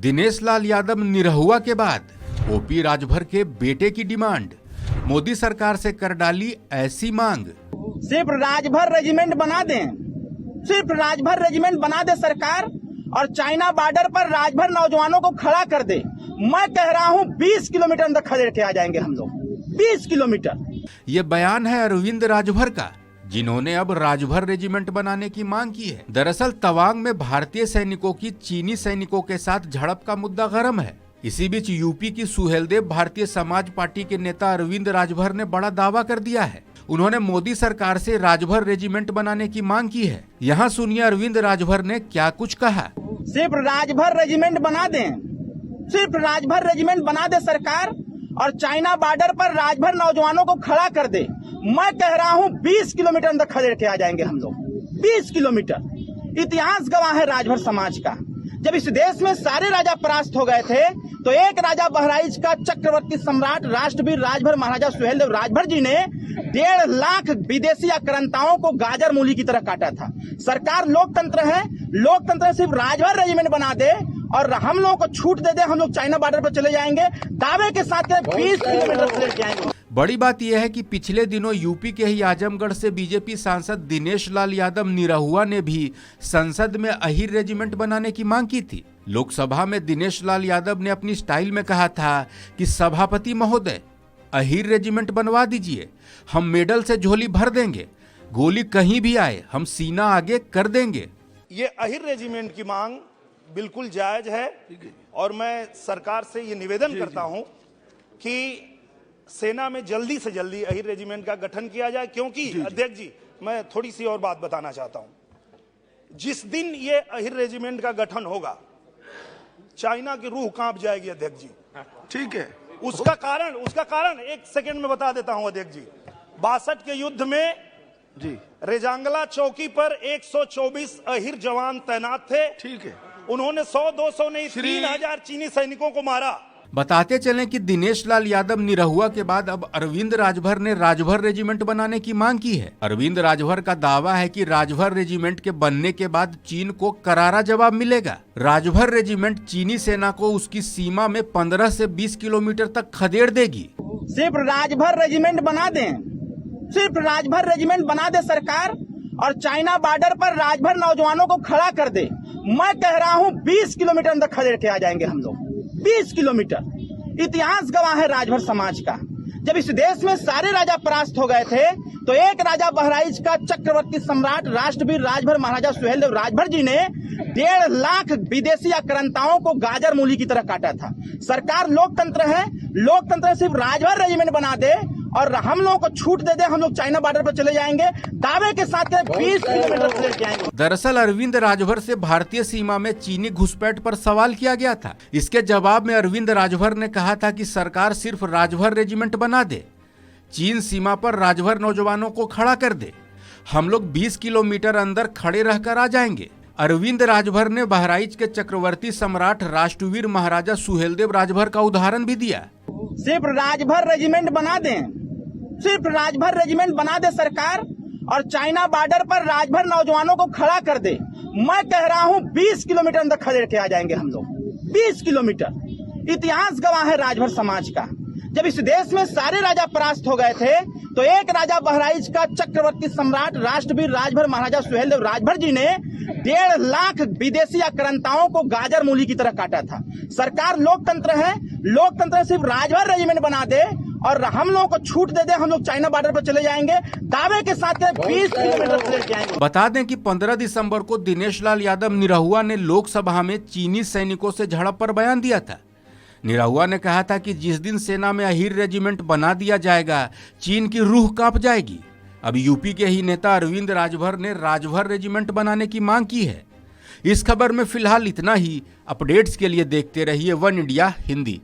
दिनेश लाल यादव निरहुआ के बाद ओपी राजभर के बेटे की डिमांड, मोदी सरकार से कर डाली ऐसी मांग। सिर्फ राजभर रेजिमेंट बना दें, सिर्फ राजभर रेजिमेंट बना दे सरकार और चाइना बॉर्डर पर राजभर नौजवानों को खड़ा कर दे। मैं कह रहा हूं 20 किलोमीटर अंदर खदेड़ के आ जाएंगे हम लोग, 20 किलोमीटर। ये बयान है अरविंद राजभर का, जिन्होंने अब राजभर रेजिमेंट बनाने की मांग की है। दरअसल तवांग में भारतीय सैनिकों की चीनी सैनिकों के साथ झड़प का मुद्दा गर्म है। इसी बीच यूपी की सुहेलदेव भारतीय समाज पार्टी के नेता अरविंद राजभर ने बड़ा दावा कर दिया है। उन्होंने मोदी सरकार से राजभर रेजिमेंट बनाने की मांग की है। यहाँ सुनिए अरविंद राजभर ने क्या कुछ कहा। सिर्फ राजभर रेजिमेंट बना दें, सिर्फ राजभर रेजिमेंट बना दे सरकार और चाइना बॉर्डर पर राजभर नौजवानों को खड़ा कर दे। मैं कह रहा हूं 20 किलोमीटर अंदर खदेड़ के आ जाएंगे हम लोग, 20 किलोमीटर। इतिहास गवाह है राजभर समाज का। जब इस देश में सारे राजा परास्त हो गए थे तो एक राजा बहराइच का चक्रवर्ती सम्राट राष्ट्रवीर राजभर महाराजा सुहेलदेव राजभर जी ने 1.5 लाख विदेशी आक्रांताओं को गाजर मूली की तरह काटा था। सरकार लोकतंत्र है, लोकतंत्र सिर्फ राजभर रेजिमेंट बना दे और हम लोगों को छूट दे दे, हम लोग चाइना बॉर्डर पर चले जाएंगे, दावे के साथ 20 किलोमीटर से लेके आएंगे। बड़ी बात यह है कि पिछले दिनों यूपी के ही आजमगढ़ से बीजेपी सांसद दिनेश लाल यादव निरहुआ ने भी संसद में अहिर रेजिमेंट बनाने की मांग की थी। लोकसभा में दिनेश लाल यादव ने अपनी स्टाइल में कहा था कि सभापति महोदय, अहिर रेजिमेंट बनवा दीजिए, हम मेडल से झोली भर देंगे, गोली कहीं भी आए हम सीना आगे कर देंगे। ये अहिर रेजिमेंट की मांग बिल्कुल जायज है और मैं सरकार से ये निवेदन करता हूं कि सेना में जल्दी से जल्दी अहिर रेजिमेंट का गठन किया जाए। क्योंकि अध्यक्ष जी, मैं थोड़ी सी और बात बताना चाहता हूं। जिस दिन ये अहिर रेजिमेंट का गठन होगा, चाइना की रूह कांप जाएगी अध्यक्ष जी। ठीक है, उसका कारण एक सेकंड में बता देता हूं अध्यक्ष जी। 62 के युद्ध में जी रेजांगला चौकी पर 124 अहिर जवान तैनात थे। ठीक है, उन्होंने 100-200 नहीं 3000 चीनी सैनिकों को मारा। बताते चलें कि दिनेश लाल यादव निरहुआ के बाद अब अरविंद राजभर ने राजभर रेजिमेंट बनाने की मांग की है। अरविंद राजभर का दावा है कि राजभर रेजिमेंट के बनने के बाद चीन को करारा जवाब मिलेगा। राजभर रेजिमेंट चीनी सेना को उसकी सीमा में 15 से 20 किलोमीटर तक खदेड़ देगी। सिर्फ राजभर रेजिमेंट बना दें, सिर्फ राजभर रेजिमेंट बना दे सरकार और चाइना बॉर्डर पर राजभर नौजवानों को खड़ा कर दे। मैं कह रहा हूं 20 किलोमीटर अंदर खदेड़ के आ जाएंगे हम लोग, 20 किलोमीटर। इतिहास गवाह है राजभर समाज का। जब इस देश में सारे राजा परास्त हो गए थे तो एक राजा बहराइच का चक्रवर्ती सम्राट राष्ट्रवीर राजभर महाराजा सुहेलदेव राजभर जी ने 1.5 लाख विदेशी आक्रांताओं को गाजर मूली की तरह काटा था। सरकार लोकतंत्र है, लोकतंत्र सिर्फ राजभर रेजिमेंट बना दे और हम लोगों को छूट दे दे, हम लोग चाइना बॉर्डर पर चले जाएंगे, दावे के साथ 20 किलोमीटर से लेके आएंगे। दरअसल अरविंद राजभर से भारतीय सीमा में चीनी घुसपैठ पर सवाल किया गया था। इसके जवाब में अरविंद राजभर ने कहा था कि सरकार सिर्फ राजभर रेजिमेंट बना दे, चीन सीमा पर राजभर नौजवानों को खड़ा कर दे, हम लोग 20 किलोमीटर अंदर खड़े रहकर आ जाएंगे। अरविंद राजभर ने बहराइच के चक्रवर्ती सम्राट राष्ट्रवीर महाराजा सुहेलदेव राजभर का उदाहरण भी दिया। सिर्फ राजभर रेजिमेंट बना दें, सिर्फ राजभर रेजिमेंट बना दे सरकार और चाइना बॉर्डर पर राजभर नौजवानों को खड़ा कर दे। मैं कह रहा हूं 20 किलोमीटर अंदर खदेड़ के आ जाएंगे हम लोग, 20 किलोमीटर। इतिहास गवाह है राजभर समाज का। जब इस देश में सारे राजा परास्त हो गए थे तो एक राजा बहराइच का चक्रवर्ती सम्राट राष्ट्रवीर राजभर महाराजा सुहेलदेव राजभर जी ने 1.5 लाख विदेशी आक्रांताओं को गाजर मूली की तरह काटा था। सरकार लोकतंत्र है, लोकतंत्र सिर्फ राजभर रेजिमेंट बना दे और हम लोगों को छूट दे दे, हम लोग चाइना बॉर्डर पर चले जाएंगे, दावे के साथ 20 किलोमीटर से लेके आएंगे। बता दें कि 15 दिसंबर को दिनेश लाल यादव निरहुआ ने लोकसभा में चीनी सैनिकों से झड़प पर बयान दिया था। निरहुआ ने कहा था कि जिस दिन सेना में अहिर रेजिमेंट बना दिया जाएगा, चीन की रूह कांप जाएगी। अब यूपी के ही नेता अरविंद राजभर ने राजभर रेजिमेंट बनाने की मांग की है। इस खबर में फिलहाल इतना ही। अपडेट्स के लिए देखते रहिए वन इंडिया हिंदी।